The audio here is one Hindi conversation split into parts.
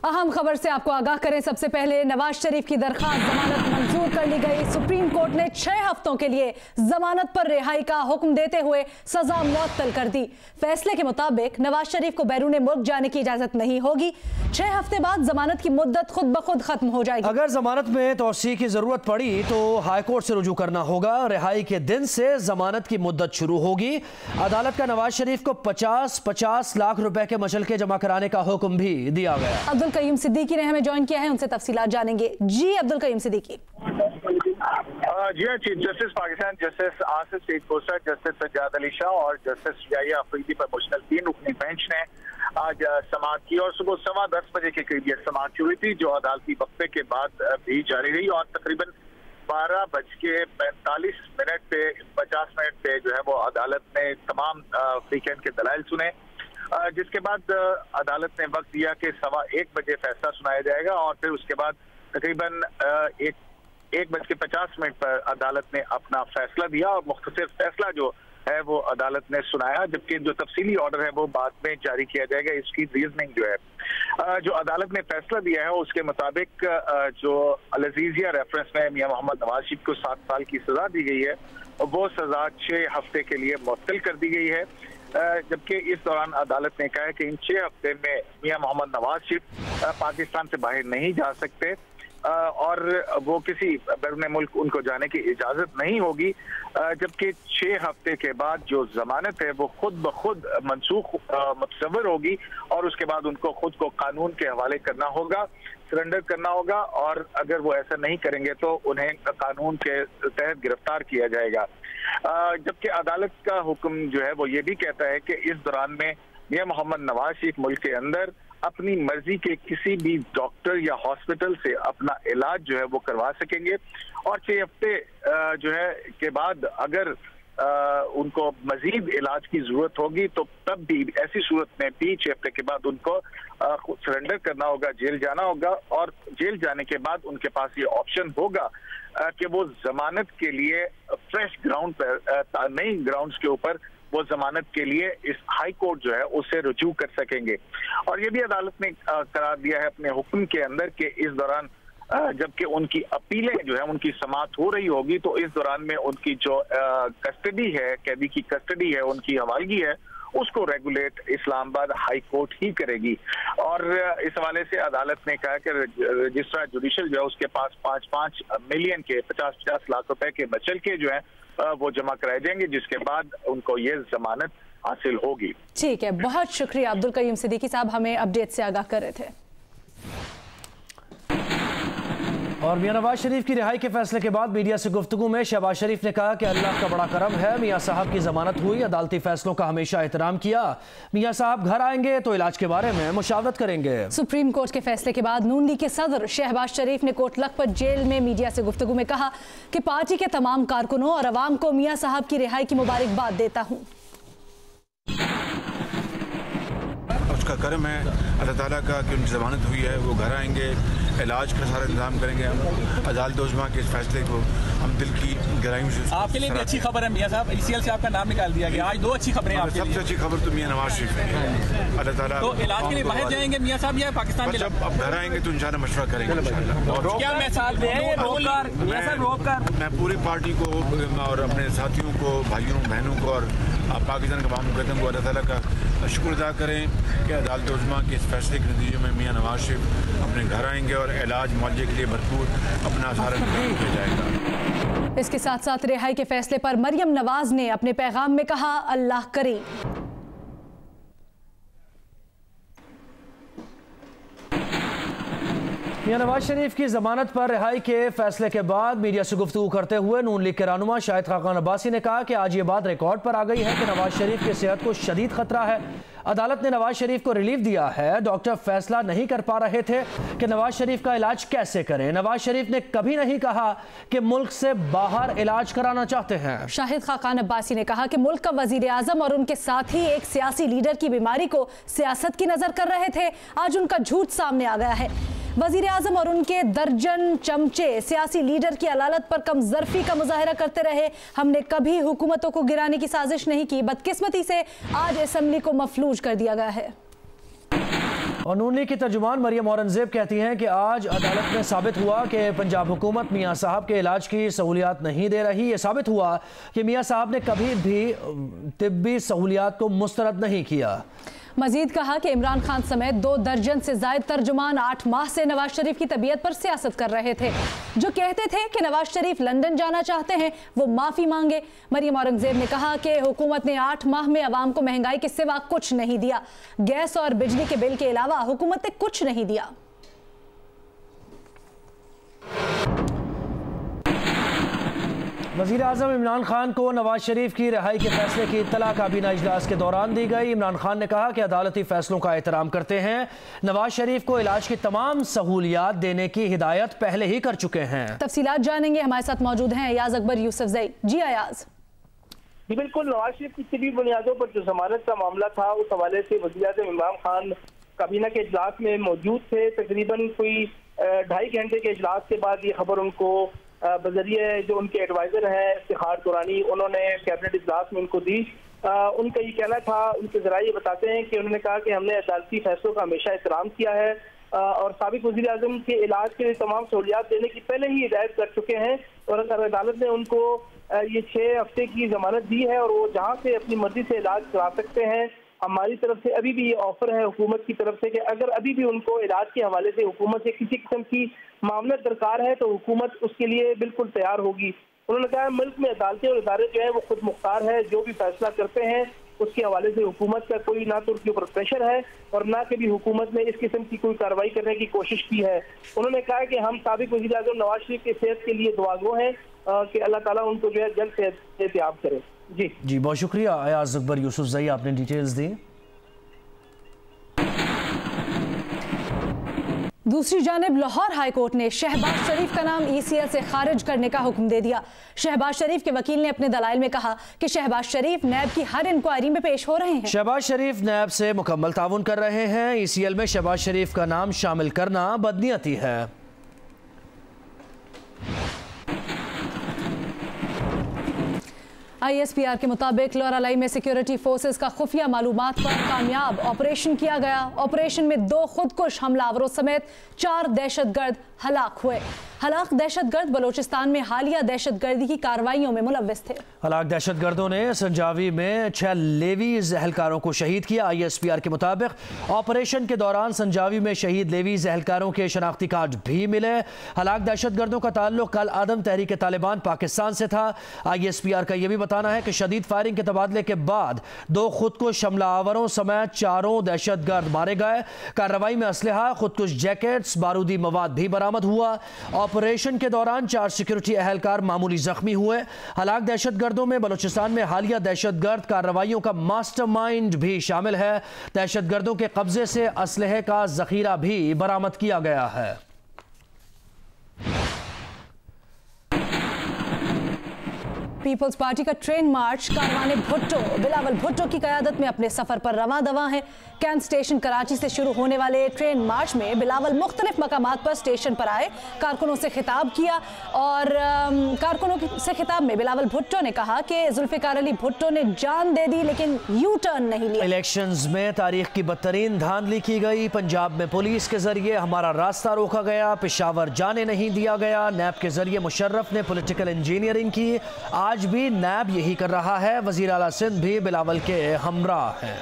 अहम खबर से आपको आगाह करें। सबसे पहले नवाज शरीफ की दरखास्त जमानत मंजूर कर ली गई। सुप्रीम कोर्ट ने 6 हफ्तों के लिए जमानत पर रिहाई का हुक्म देते हुए सजा मुअत्तल कर दी। फैसले के मुताबिक नवाज शरीफ को बैरून मुल्क जाने की इजाजत नहीं होगी। 6 हफ्ते बाद जमानत की मुद्दत खुद ब खुद खत्म हो जाएगी। अगर जमानत में तौसीह की जरूरत पड़ी तो हाईकोर्ट से रुजू करना होगा। रिहाई के दिन से जमानत की मुद्दत शुरू होगी। अदालत का नवाज शरीफ को 50-50 लाख रुपए के मशलके जमा कराने का हुक्म भी दिया गया। अब्दुल कय्यूम सिद्दीकी ने हमें ज्वाइन किया है, उनसे तफसीलात जानेंगे। जी अब्दुल कय्यूम सिद्दीकी। जी हाँ, chief justice Pakistan justice Asif Saeed Khosa, justice Sajjad Ali Shah और जस्टिस याहिया अफरीदी पर मुश्तमिल 3 रुकनी बेंच ने आज समाअत की और सुबह 10:15 बजे के करीब यह समाअत शुरू हुई थी, जो अदालती वक्फे के बाद भी जारी रही और तकरीबन 12:45 पे 50 मिनट पे जो है वो अदालत ने तमाम वीकेंड के दलाइल सुने, जिसके बाद अदालत ने वक्त दिया कि 1:15 बजे फैसला सुनाया जाएगा और फिर उसके बाद तकरीबन 1:50 पर अदालत ने अपना फैसला दिया और मुख्तसर फैसला जो है वो अदालत ने सुनाया, जबकि जो तफसीली ऑर्डर है वो बाद में जारी किया जाएगा। इसकी रीजनिंग जो है जो अदालत ने फैसला दिया है उसके मुताबिक जो अल-अजीजिया रेफरेंस में मियां मोहम्मद नवाज शरीफ को 7 साल की सजा दी गई है वो सजा 6 हफ्ते के लिए मुअत्तल कर दी गई है, जबकि इस दौरान अदालत ने कहा है कि इन 6 हफ्ते में मियां मोहम्मद नवाज शरीफ पाकिस्तान से बाहर नहीं जा सकते और वो किसी बैरून मुल्क उनको जाने की इजाजत नहीं होगी, जबकि 6 हफ्ते के बाद जो जमानत है वो खुद ब खुद मनसूख मुतसव्वर होगी और उसके बाद उनको खुद को कानून के हवाले करना होगा, सरेंडर करना होगा और अगर वो ऐसा नहीं करेंगे तो उन्हें कानून के तहत गिरफ्तार किया जाएगा। जबकि अदालत का हुक्म जो है वो ये भी कहता है कि इस दौरान में मियां मोहम्मद नवाज शरीफ मुल्क के अंदर अपनी मर्जी के किसी भी डॉक्टर या हॉस्पिटल से अपना इलाज जो है वो करवा सकेंगे और 6 हफ्ते जो है के बाद अगर उनको मजीद इलाज की जरूरत होगी तो तब भी ऐसी सूरत में भी 6 हफ्ते के बाद उनको सरेंडर करना होगा, जेल जाना होगा और जेल जाने के बाद उनके पास ये ऑप्शन होगा कि वो जमानत के लिए फ्रेश ग्राउंड पर नई ग्राउंड्स के ऊपर वो जमानत के लिए इस हाई कोर्ट जो है उसे रुजू कर सकेंगे। और ये भी अदालत ने करार दिया है अपने हुक्म के अंदर कि इस दौरान जबकि उनकी अपीलें जो है उनकी समाअत हो रही होगी तो इस दौरान में उनकी जो कस्टडी है, कैदी की कस्टडी है, उनकी हवालगी है, उसको रेगुलेट इस्लामाबाद हाई कोर्ट ही करेगी। और इस हवाले से अदालत ने कहा कि रजिस्ट्रार जुडिशल जो है उसके पास 5-5 मिलियन के 50-50 लाख रुपए के मचलके जो है वो जमा कराए जाएंगे, जिसके बाद उनको ये जमानत हासिल होगी। ठीक है, बहुत शुक्रिया अब्दुल कय्यूम सिद्दीकी साहब, हमें अपडेट से आगाह कर रहे थे। और मियां नवाज शरीफ की रिहाई के फैसले के बाद मीडिया से गुफ्तगू में शहबाज शरीफ ने कहा कि अल्लाह का बड़ा करम है, मियां साहब की जमानत हुई, अदालती फैसलों का हमेशा एहतराम किया। मियां साहब घर आएंगे तो इलाज के बारे में मुशावरत करेंगे। सुप्रीम कोर्ट के फैसले के बाद नून लीग के सदर शहबाज शरीफ ने कोट लखपत जेल में मीडिया से गुफ्तगू में कहा कि पार्टी के तमाम कारकुनों और अवाम को मियां साहब की रिहाई की मुबारकबाद देता हूँ। उसका करम है अल्लाह ताला का कि उनकी जमानत हुई है, वो घर आएंगे, इलाज का सारा इंतजाम करेंगे। हम अदालत उज़्मा के इस फैसले को हम दिल की गहराइयों से आपके लिए भी अच्छी खबर है मियां साहब, ECL से आपका नाम निकाल दिया गया। आज 2 अच्छी खबरें आपके लिए। सबसे अच्छी खबर तो मियां नवाज शरीफ है। अल्लाह ताला तो इलाज के लिए बाहर जाएंगे मियां साहब या पाकिस्तान के? जब अब घर आएंगे तो इंशाल्लाह मशवरा करेंगे इंशाल्लाह। और क्या मैसेज मैं पूरी पार्टी को और अपने साथियों को, भाइयों बहनों को और पाकिस्तान के तमाम मुकदम को अल्लाह ताला का शुक्र अदा करें कि अदालत उज़्मा के इस फैसले के नतीजे में मियां नवाज शरीफ अपने घर आएंगे और इलाज मुआवजे के लिए भरपूर अपना सारा इंतजाम किया जाएगा। इसके साथ साथ रिहाई के फैसले पर मरियम नवाज ने अपने पैगाम में कहा, अल्लाह करे। मियां नवाज शरीफ की जमानत पर रिहाई के फैसले के बाद मीडिया से गुफ्तगू करते हुए नून लीग के रहनुमा शाहिद खाकान अब्बासी ने कहा कि आज ये बात रिकॉर्ड पर आ गई है कि नवाज शरीफ की सेहत को शदीद खतरा है। अदालत ने नवाज शरीफ को रिलीफ दिया है। डॉक्टर फैसला नहीं कर पा रहे थे कि नवाज शरीफ का इलाज कैसे करें। नवाज शरीफ ने कभी नहीं कहा कि मुल्क से बाहर इलाज कराना चाहते हैं। शाहिद खाकान अब्बासी ने कहा कि मुल्क का वजीर आजम और उनके साथी एक सियासी लीडर की बीमारी को सियासत की नजर कर रहे थे। आज उनका झूठ सामने आ गया है। वजीर आजम और उनके दर्जन चमचे सियासी लीडर की अदालत पर कमजरफी का मुजाहरा करते रहे। हमने कभी हुकूमतों को गिराने की साजिश नहीं की। बदकिस्मती से आज असेंबली को मफलूज कर दिया गया है। और नून लीग की तर्जुमान मरियम औरंगजेब कहती हैं कि आज अदालत में साबित हुआ कि पंजाब हुकूमत मियाँ साहब के इलाज की सहूलियात नहीं दे रही। ये साबित हुआ कि मियाँ साहब ने कभी भी तिब्बी सहूलियात को मुस्तरद नहीं किया। मजीद कहा कि इमरान खान समेत 2 दर्जन से जायद तर्जुमान 8 माह से नवाज शरीफ की तबीयत पर सियासत कर रहे थे। जो कहते थे कि नवाज शरीफ लंदन जाना चाहते हैं वो माफ़ी मांगे। मरियम औरंगजेब ने कहा कि हुकूमत ने 8 माह में अवाम को महंगाई के सिवा कुछ नहीं दिया। गैस और बिजली के बिल के अलावा हुकूमत ने कुछ नहीं दिया। वज़ीर आज़म इमरान खान को नवाज शरीफ की रिहाई के फैसले की इत्तला काबीना इजलास के दौरान दी गई। इमरान खान ने कहा कि अदालती फैसलों का एहतराम करते हैं। नवाज शरीफ को इलाज की तमाम सहूलियात देने की हिदायत पहले ही कर चुके हैं। तफसीलात जानेंगे, हमारे साथ मौजूद हैं अयाज अकबर यूसुफजई। जी अयाज। जी बिल्कुल, नवाज शरीफ की तिबी बुनियादों पर जो जमानत का मामला था उस हवाले से वज़ीर आज़म इमरान खान काबीना के इजलास में मौजूद थे। तकरीबन कोई 2.5 घंटे के इजलास के बाद ये खबर उनको बजरिए जो उनके एडवाइजर हैं इफ्तिखार दुरानी, उन्होंने कैबिनेट इजलास में उनको दी। उनका ये कहना था, उनके जराये बताते हैं कि उन्होंने कहा कि हमने अदालती फैसलों का हमेशा एहतराम किया है और साबिक वज़ीर आज़म के इलाज के लिए तमाम सहूलियात देने की पहले ही हिदायत कर चुके हैं और अदालत ने उनको ये 6 हफ्ते की जमानत दी है और वो जहाँ से अपनी मर्जी से इलाज करा सकते हैं। हमारी तरफ से अभी भी ये ऑफर है हुकूमत की तरफ से कि अगर अभी भी उनको इलाज के हवाले से हुकूमत से किसी किस्म की मामला दरकार है तो हुकूमत उसके लिए बिल्कुल तैयार होगी। उन्होंने कहा मुल्क में अदालतें और इदारे जो है वो खुद मुख्तार है, जो भी फैसला करते हैं उसके हवाले से हुकूमत का कोई ना तो उनके ऊपर प्रेशर है और ना कभी हुकूमत ने इस किस्म की कोई कार्रवाई करने की कोशिश की है। उन्होंने कहा कि हम साबिक वज़ीर आज़म नवाज शरीफ की सेहत के लिए दुआगो हैं कि अल्लाह ताला उनको जो है जल्द से एहतियात करे। जी बहुत शुक्रिया अयाज अकबर यूसुफजई, आपने डिटेल्स दी। दूसरी जानिब लाहौर हाई कोर्ट ने शहबाज शरीफ का नाम ECL से खारिज करने का हुक्म दे दिया। शहबाज शरीफ के वकील ने अपने दलाइल में कहा कि शहबाज शरीफ नैब की हर इंक्वायरी में पेश हो रहे हैं। शहबाज शरीफ नैब से मुकम्मल ताउन कर रहे हैं। ECL में शहबाज शरीफ का नाम शामिल करना बदनीयती है। ISPR के मुताबिक लोरालाई में सिक्योरिटी फोर्सेस का खुफिया मालूमात पर कामयाब ऑपरेशन किया गया। ऑपरेशन में 2 खुदकुश हमलावरों समेत 4 दहशतगर्द हलाक हुए। हलाक दहशतगर्द बलोचिस्तान में हालिया दहशतगर्दी की कार्रवाइयों में मुलव्विस थे। हलाक दहशतगर्दों ने संजावी में 6 लेवीज एहलकारों को शहीद किया। ISPR के मुताबिक ऑपरेशन के दौरान संजावी में शहीद लेवीज एहलकारों के शनाख्ती कार्ड भी मिले। हलाक दहशतगर्दों का ताल्लुक कल आदम तहरीक तालिबान पाकिस्तान से था। ISPR का यह भी बताना है कि शदीद फायरिंग के तबादले के बाद 2 खुदकुश हमलावरों समेत 4 दहशतगर्द मारे गए। कार्रवाई में असलहा, खुदकुश जैकेट्स, बारूदी मवाद भी बरामद हुआ। ऑपरेशन के दौरान 4 सिक्योरिटी एहलकार मामूली जख्मी हुए। हलाक दहशतगर्दों में बलूचिस्तान में हालिया दहशतगर्द कार्रवाइयों का मास्टरमाइंड भी शामिल है। दहशतगर्दों के कब्जे से असलहे का जखीरा भी बरामद किया गया है। पीपल्स पार्टी का ट्रेन मार्च कारवाने भुट्टो बिलावल भुट्टो की क़यादत में अपने सफर पर रवां दवा है। कैंट स्टेशन कराची से शुरू होने वाले ट्रेन मार्च में बिलावल मुख्तलिफ मकामात पर स्टेशन पर आए, कारकुनों से खिताब किया और कारकुनों से खिताब में बिलावल भुट्टो ने कहा कि जुल्फिकार अली भुट्टो ने जान दे दी लेकिन यू टर्न नहीं लिया। इलेक्शंस में तारीख की बदतरीन धांधली की गई। पंजाब में पुलिस के जरिए हमारा रास्ता रोका गया, पेशावर जाने नहीं दिया गया। नैब के जरिए मुशर्रफ ने पॉलिटिकल इंजीनियरिंग की। आज भी नैब यही कर रहा है। वजीर आला सिंध भी बिलावल के हमराह हैं।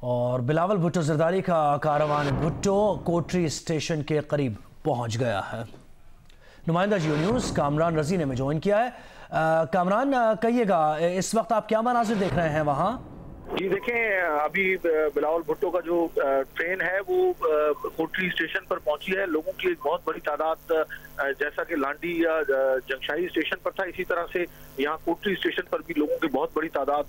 और बिलावल भुट्टो जरदारी का कारवान भुट्टो कोटरी स्टेशन के करीब पहुंच गया है। नुमाइंदा जियो न्यूज़ कामरान रजी ने हमें ज्वाइन किया है। कामरान, कहिएगा इस वक्त आप क्या मनाजिर देख रहे हैं वहाँ? जी देखें, अभी बिलावल भुट्टो का जो ट्रेन है वो कोटरी स्टेशन पर पहुंची है। लोगों की एक बहुत बड़ी तादाद, जैसा कि लांडी या जंगशाही स्टेशन पर था, इसी तरह से यहाँ कोटरी स्टेशन पर भी लोगों की बहुत बड़ी तादाद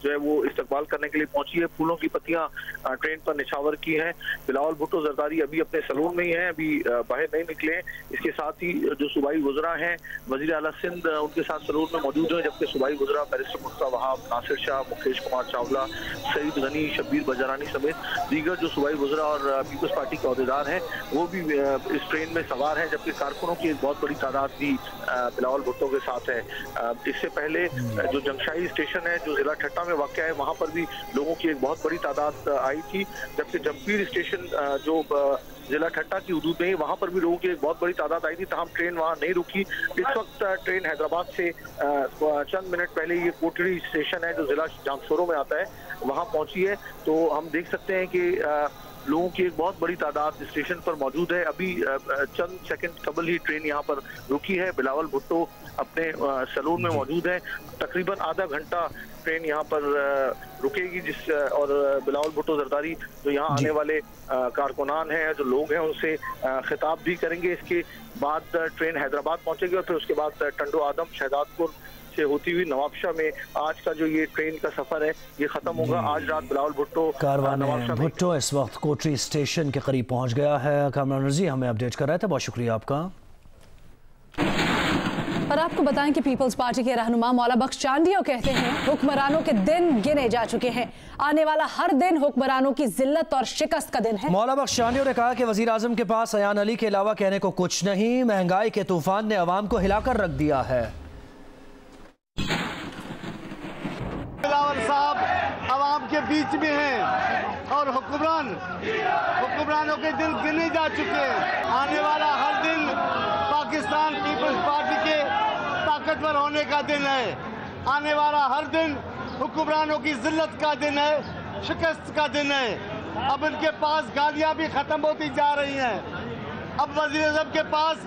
जो है वो इस्तकबाल करने के लिए पहुंची है। फूलों की पत्तियां ट्रेन पर निछावर की हैं। बिलावल भुट्टो जरदारी अभी अपने सलून में ही हैं, अभी बाहर नहीं निकले। इसके साथ ही जो सूबाई वज़रा हैं, वज़ीर आला सिंध उनके साथ सलून में मौजूद हैं, जबकि सूबाई वज़रा बैरिस्टर मुर्तज़ा वहाब, नासिर शाह, मुकेश कुमार चावला, सईद गनी, शब्बीर बजारानी समेत दीगर जो सूबाई वज़रा और पीपल्स पार्टी के अहदेदार हैं वो भी इस ट्रेन में सवार हैं, जबकि कारकुनों की एक बहुत बड़ी तादाद भी बिलावल भुट्टो के साथ है। इससे पहले जो जंगशाही स्टेशन है जो जिला ठट्टा में वाक़या है, वहाँ पर भी लोगों की एक बहुत बड़ी तादाद आई थी, जबकि जमपीर स्टेशन जो जिला ठट्टा की हदूद में ही, वहाँ पर भी लोगों की एक बहुत बड़ी तादाद आई थी। तमाम ट्रेन वहाँ नहीं रुकी। इस वक्त ट्रेन हैदराबाद से चंद मिनट पहले ये कोटरी स्टेशन है जो जिला जामशोरों में आता है, वहाँ पहुँची है। तो हम देख सकते हैं कि लोगों की एक बहुत बड़ी तादाद स्टेशन पर मौजूद है। अभी चंद सेकंड कबल ही ट्रेन यहाँ पर रुकी है। बिलावल भुट्टो अपने सलून में मौजूद है। तकरीबन आधा घंटा ट्रेन यहाँ पर रुकेगी, और बिलावल भुट्टो जरदारी जो यहाँ आने वाले कारकुनान हैं, जो लोग हैं, उनसे खिताब भी करेंगे। इसके बाद ट्रेन हैदराबाद पहुँचेगी और फिर उसके बाद टंडो आदम, शहजादपुर से होती हुई नवाबशाह में आज का जो ये ट्रेन का सफर है ये खत्म होगा। आज रात बिलावल भुट्टो कारवान भुट्टो इस वक्त कोटरी स्टेशन के करीब पहुंच गया है। कामरान रजी हमें अपडेट कर रहे थे, बहुत शुक्रिया आपका। और आपको बताएं कि पीपल्स पार्टी के रहनुमा मौला बख्श चांडियो कहते हैं हुक्मरानों के दिन गिने जा चुके हैं। आने वाला हर दिन हुक्मरानों की जिल्लत और शिकस्त का दिन है। मौला बख्श चांडियो ने कहा कि वजीर आजम के पास अयान अली के अलावा कहने को कुछ नहीं। महंगाई के तूफान ने अवाम को हिलाकर रख दिया है। बिलावल साहब अवाम के बीच में हैं और हुक्मरानों के दिन गिने जा चुके हैं। आने वाला हर दिन पाकिस्तान पीपल्स पार्टी के ताकतवर होने का दिन है। आने वाला हर दिन हुक्मरानों की जिल्लत का दिन है, शिकस्त का दिन है। अब इनके पास गालियां भी खत्म होती जा रही हैं। अब वजीर आज़म के पास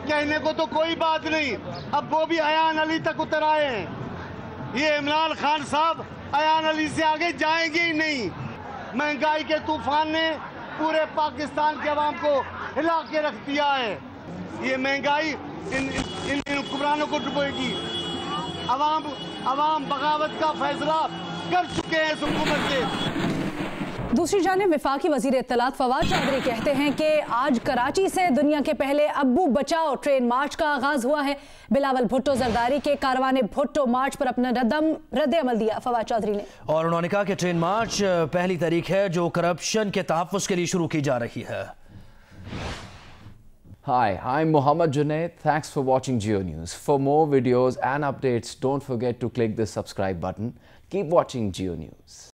कहने को तो कोई बात नहीं, अब वो भी अयान अली तक उतर आए हैं। ये इमरान खान साहब अयान अली से आगे जाएंगे ही नहीं। महंगाई के तूफान ने पूरे पाकिस्तान के अवाम को हिला के रख दिया है। ये महंगाई इन हुक्मरानों को डुबोएगी। अवाम बगावत का फैसला कर चुके हैं इस हुकूमत से। दूसरी जानिब वफाकी वजीर इत्तलात फवाद चौधरी कहते हैं कि आज कराची से दुनिया के पहले अब्बू बचाओ ट्रेन मार्च का आगाज हुआ है। बिलावल भुट्टो जरदारी के कारवाने भुट्टो मार्च पर अपना रद्द-ए-अमल दिया फवाद चौधरी ने, और उन्होंने कहा कि ट्रेन मार्च पहली तारीख है जो करप्शन के तहफ़्फ़ुज़ के लिए शुरू की जा रही है। Hi, I'm Mohammad Junaid. Thanks for watching Geo News. For more videos and updates, don't forget to click the subscribe button. Keep watching Geo News.